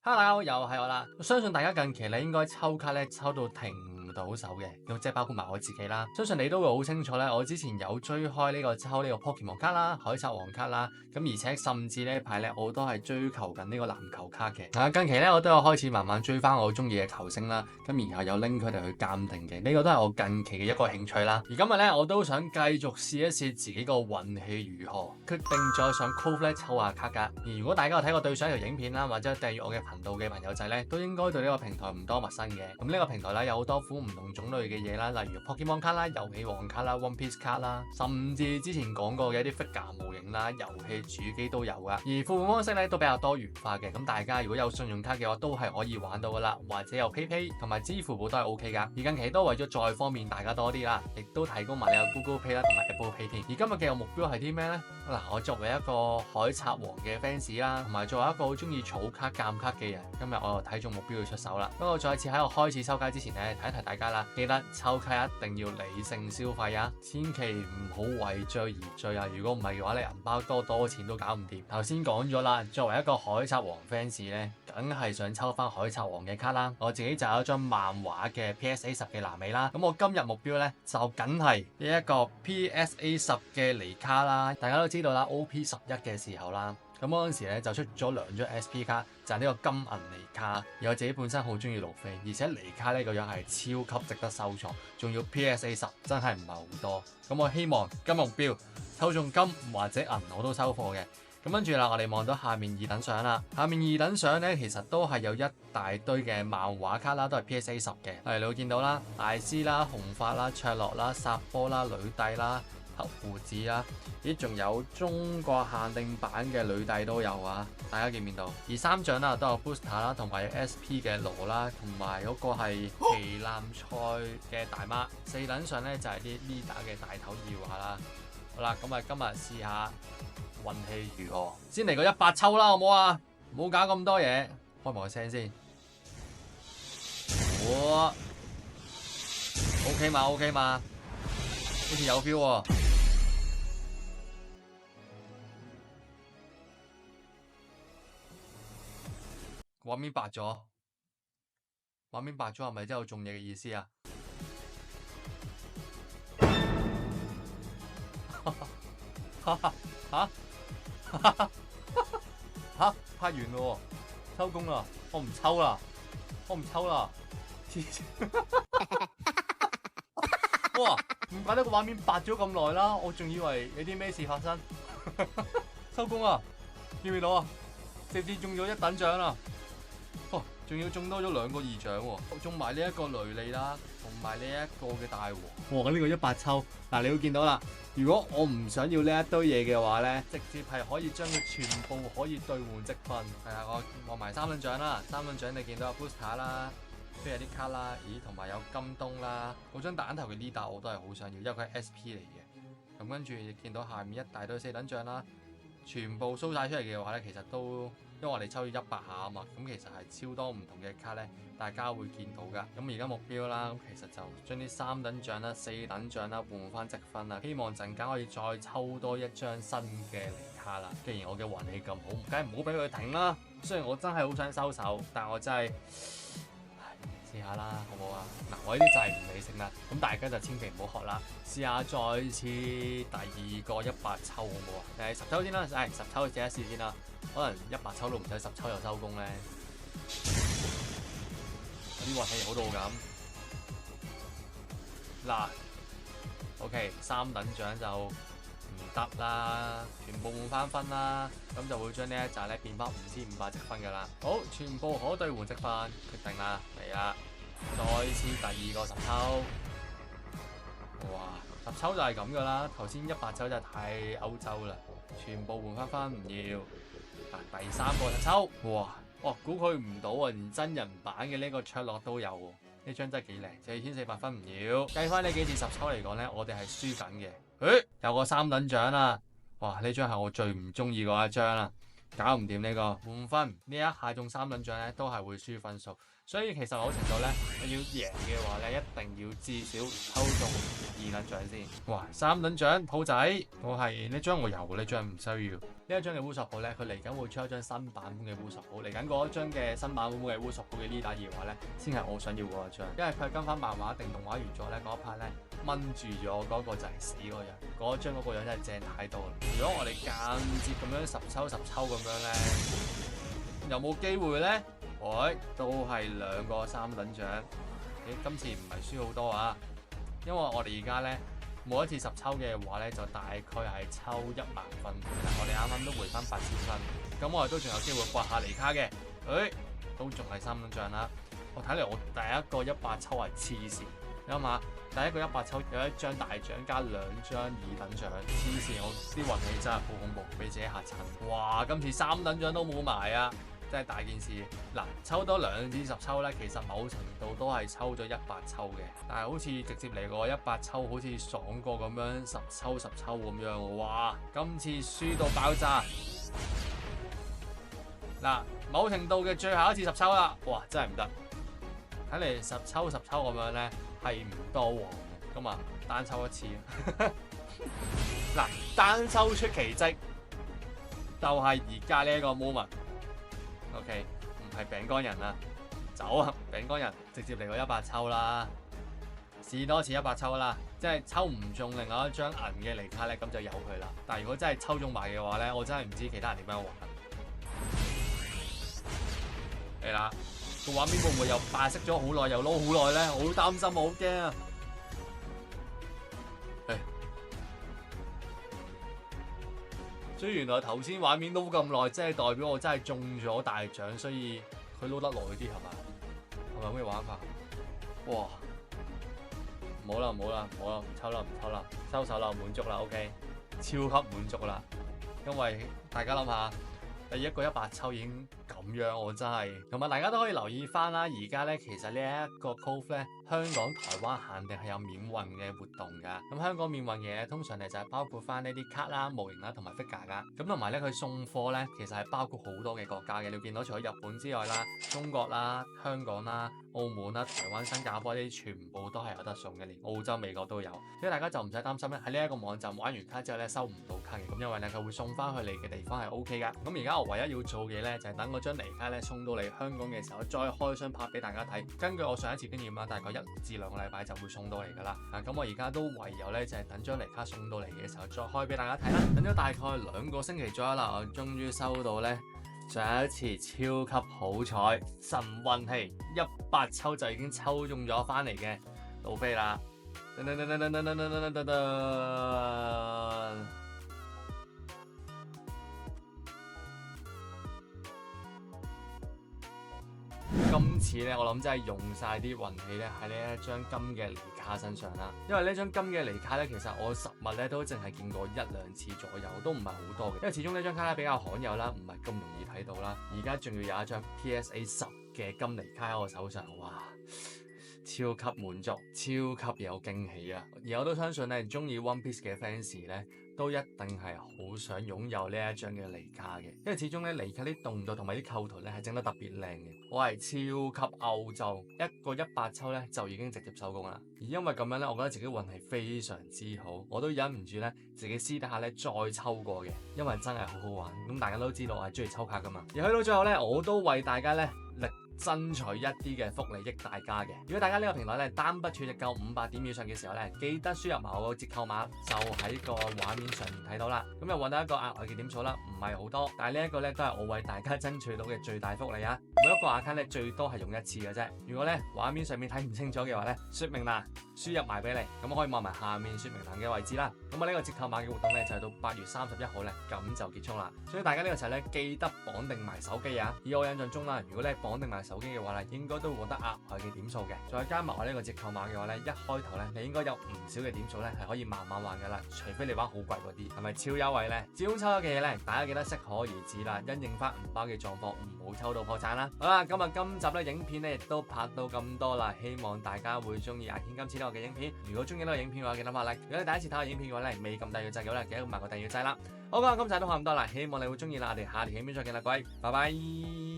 Hello，大家好，又係我啦。我相信大家近期咧應該抽卡咧抽到停唔到手嘅，咁即係包括埋我自己啦。相信你都會好清楚咧，我之前有追開呢個抽呢個 Pokemon 卡啦、海賊王卡啦，咁而且甚至呢排咧我都係追求緊呢個籃球卡嘅。近期咧我都有開始慢慢追翻我中意嘅球星啦，咁然後有拎佢哋去鑑定嘅，呢個都係我近期嘅一個興趣啦。而今日咧我都想繼續試一試自己個運氣如何，決定再上 Cove 咧抽下卡㗎。而如果大家有睇過對上一條影片啦，或者訂閱我嘅頻道嘅朋友仔咧，都應該對呢個平台唔多陌生嘅。咁呢個平台咧有好多款唔同種類嘅嘢啦，例如 Pokemon 卡啦、遊戲王卡啦、One Piece 卡啦，甚至之前講過嘅一啲 figure 模型啦、遊戲主機都有噶。而付款方式咧都比較多元化嘅，咁大家如果有信用卡嘅話，都係可以玩到噶啦，或者有 PayPay 同埋支付寶都係 OK 噶。而近期都為咗再方便大家多啲啦，亦都提供埋呢個 Google Pay 啦同埋 Apple Pay 添。而今日嘅目標係啲咩呢？嗱，我作為一個海賊王嘅 fans 啦，同埋作為一個好中意儲卡鑑卡嘅人，今日我又睇中目標要出手啦。不過再次喺我開始抽卡之前呢，提一提大家啦，記得抽卡一定要理性消費啊，千祈唔好為追而追啊！如果唔係嘅話，你銀包多錢都搞唔掂。頭先講咗啦，作為一個海賊王 fans 呢，梗係想抽翻海賊王嘅卡啦。我自己就有一張漫畫嘅 PSA 10嘅南美啦，咁我今日目標呢，就梗係呢一個 PSA 10嘅尼卡啦。大家都知道啦 ，OP 11嘅時候啦。咁嗰陣時咧就出咗2張 SP 卡，就係呢個金銀尼卡。而我自己本身好中意路飛，而且尼卡呢個樣係超級值得收藏，仲要 PSA 10，真係唔係好多。咁我希望今日目標抽中金或者銀我都收貨嘅。咁跟住啦，我哋望到下面2等相啦。下面2等相咧，其實都係有一大堆嘅漫畫卡啦，都係 PSA 10嘅。例如你會見到啦，大師啦、紅髮啦、卓洛啦、薩波啦、女帝啦、黑胡子啦，咦，仲有中國限定版嘅女帝都有啊！大家見唔見到？而3獎啦都有 Booster 啦，同埋 SP 嘅羅啦，同埋嗰個係旗艦賽嘅大媽。4等上咧就係啲 leader 嘅大頭耀下啦。好啦，咁啊今日試下運氣如何？先嚟個100抽啦，好唔好啊？唔好搞咁多嘢，開埋個聲先。哇！OK 嘛 ，OK 嘛，好似有 feel 喎。畫面白咗，畫面白咗係咪真係有中嘢嘅意思啊？嚇拍完咯喎，收工啦，我唔抽啦，哇！唔怪得個畫面白咗咁耐啦，我仲以為有啲咩事發生。收工啦，見唔見到啊？直接中咗1等獎啦！哦，仲要中多咗2個2獎喎，中埋呢一個雷利啦，同埋呢一個嘅大王。哇！呢個100抽，嗱你會見到啦。如果我唔想要呢一堆嘢嘅話咧，直接係可以將佢全部可以兌換積分。係啊，我望埋3等獎啦，3等獎你見到有 Booster 啦，跟住有啲卡啦，咦，同埋有金東啦。嗰張蛋頭嘅 leader 我都係好想要，因為佢係 SP 嚟嘅。咁跟住亦見到下面一大堆4等獎啦，全部 show 晒出嚟嘅話咧，其實都〜因為我哋抽咗100下啊嘛，咁其實係超多唔同嘅卡咧，大家會見到噶。咁而家目標啦，咁其實就將啲3等獎啦、4等獎啦換翻積分啦，希望陣間可以再抽多一張新嘅尼卡啦。既然我嘅運氣咁好，梗係唔好俾佢停啦。雖然我真係好想收手，但我真係試下啦，好唔好啊？嗱，我呢啲就係唔理性啦，咁大家就千祈唔好學啦。試下再次第2個100抽好唔好啊？誒10抽先啦，10抽試一試先啦。可能100抽都唔使10抽又收工咧，有啲運氣好到咁。嗱 ，OK， 3等獎就唔得啦，全部換翻分啦，咁就會將呢一紮咧變翻5500積分噶啦。好，全部可兌換積分，決定啦，嚟啦，再次第2個10抽。哇，10抽就係咁噶啦，頭先100抽就係太歐洲啦，全部換翻分唔要。第3個10抽，哇，估佢唔到啊！連真人版嘅呢個卓洛都有喎，呢張真係幾靚，4400分唔要。計翻呢幾次10抽嚟講呢，我哋係輸緊嘅。有個3等獎啦，哇！呢張係我最唔中意嗰一張啦，搞唔掂呢個5分，呢一下中3等獎咧都係會輸分數，所以其實某程度咧，你要贏嘅話咧，一定要至少抽中2等獎先。哇，3等獎兔仔，我係呢張我有，呢張唔需要。呢一張嘅烏索普咧，佢嚟緊會出一張新版本嘅烏索普，嚟緊嗰一張嘅新版本嘅烏索普嘅呢打二話咧，先係我想要嗰一張，因為佢係跟翻漫畫定動畫原作咧嗰一 part 咧。掹住咗嗰個就係死嗰個人，嗰張嗰個樣真係正太多啦！如果我哋間接咁樣十抽咁樣咧，有冇機會咧？喂，都係2個3等獎。今次唔係輸好多啊，因為我哋而家咧每一次10抽嘅話咧，就大概係抽1萬分。我哋啱啱都回翻8000分，咁我哋都仲有機會刮下尼卡嘅。都仲係3等獎啦。我睇嚟我第一個100抽係黐線，你諗下。第一個100抽有1張大獎加2張2等獎，黐線！我啲運氣真係好恐怖，俾自己嚇親。哇！今次3等獎都冇埋啊，真係大件事。嗱，抽多2至10抽咧，其實某程度都係抽咗100抽嘅，但係好似直接嚟個100抽，好似爽過咁樣10抽咁樣。哇！今次輸到爆炸。嗱，某程度嘅最後一次10抽啦，哇！真係唔得。睇嚟10抽咁樣咧。係唔多黃嘅，咁啊單抽一次。嗱，單抽出奇蹟就係而家呢一個 moment。OK， 唔係餅乾人啦，走啊！餅乾人直接嚟個100抽啦，試多次100抽啦，即係抽唔中另外一張銀嘅尼卡咧，咁就由佢啦。但係如果真係抽中埋嘅話咧，我真係唔知其他人點樣玩。嚟啦！個畫面會唔會又白色咗好耐，又撈好耐咧？我好擔心，我好驚啊！所以原來頭先畫面撈咁耐，即係代表我真係中咗大獎，所以佢撈得耐啲係嘛？係咪咩玩法？哇！唔好啦，唔抽啦，收手啦，滿足啦 ，OK， 超級滿足啦！因為大家諗下。第一個100抽已經咁樣，我真係同埋大家都可以留意翻啦。而家咧，其實呢一個 Cove 咧，香港、台灣限定係有免運嘅活動㗎。咁香港免運嘅嘢通常咧就係包括翻呢啲卡啦、模型啦同埋 figure 㗎。咁同埋咧，佢送貨咧其實係包括好多嘅國家嘅。你見到除咗日本之外啦、中國啦、香港啦、澳門啦、台灣、新加坡呢啲全部都係有得送嘅，連澳洲、美國都有。所以大家就唔使擔心咧，喺呢一個網站玩完卡之後咧收唔到卡嘅。咁因為咧佢會送翻去你嘅地方係 OK 㗎。咁而家我唯一要做嘅咧就係等嗰張尼卡咧送到嚟香港嘅時候，再開箱拍俾大家睇。根據我上一次經驗啦，大概1至2個禮拜就會送到嚟㗎啦。咁我而家都唯有咧就係等張尼卡送到嚟嘅時候再開俾大家睇啦。等咗大概2個星期左右啦，我終於收到咧上一次超級好彩神運氣100抽就已經抽中咗翻嚟嘅路飛啦！噔噔噔噔噔噔噔噔噔。今次咧，我諗真係用晒啲運氣咧喺呢一張金嘅尼卡身上啦。因為呢張金嘅尼卡咧，其實我實物咧都淨係見過1、2次左右，都唔係好多嘅。因為始終呢張卡咧比較罕有啦，唔係咁容易睇到啦。而家仲要有一張 PSA 10嘅金尼卡喺我手上，哇！超級滿足，超級有驚喜啊！而我都相信咧，中意 One Piece 嘅 fans 咧，都一定係好想擁有呢一張嘅尼卡嘅，因為始終咧尼卡啲動作同埋啲構圖咧係整得特別靚嘅。我係超級歐洲，一個100抽咧就已經直接收工啦。而因為咁樣咧，我覺得自己運氣非常之好，我都忍唔住咧自己私底下咧再抽過嘅，因為真係好好玩。咁大家都知道我係中意抽卡噶嘛，而去到最後咧，我都為大家咧爭取一啲嘅福利益大家嘅。如果大家呢個平台咧單筆儲值夠500點以上嘅時候咧，記得輸入埋我個折扣碼，就喺個畫面上面睇到啦。咁又揾到一個額外嘅點數啦，唔係好多，但係呢一個咧都係我為大家爭取到嘅最大福利啊！每一個 account 咧最多係用1次嘅啫。如果咧畫面上面睇唔清楚嘅話咧，說明欄輸入埋俾你，咁可以望埋下面說明欄嘅位置啦。咁呢個折扣碼嘅活動咧就係到8月31號咧，咁就結束啦。所以大家呢個時候咧記得綁定埋手機啊！以我印象中啦，如果你綁定埋手機嘅話咧，應該都會獲得額外嘅點數嘅。再加埋我呢個折扣碼嘅話咧，一開頭咧你應該有唔少嘅點數咧係可以慢慢玩噶啦，除非你玩好貴嗰啲，係咪超優惠咧？至於抽咗嘅嘢咧，大家記得適可而止啦，因應翻銀包嘅狀況，唔好抽到破產啦。好啦，今集咧影片咧亦都拍到咁多啦，希望大家會中意阿軒今次呢個嘅影片。如果中意呢個影片嘅話，記得拍 like。如果你第一次睇我影片嘅話咧，未撳訂閱掣嘅話咧，記得撳埋個訂閱掣啦。好啦，今集都講咁多啦，希望你會中意啦，我哋下條影片再見啦，各位，拜拜。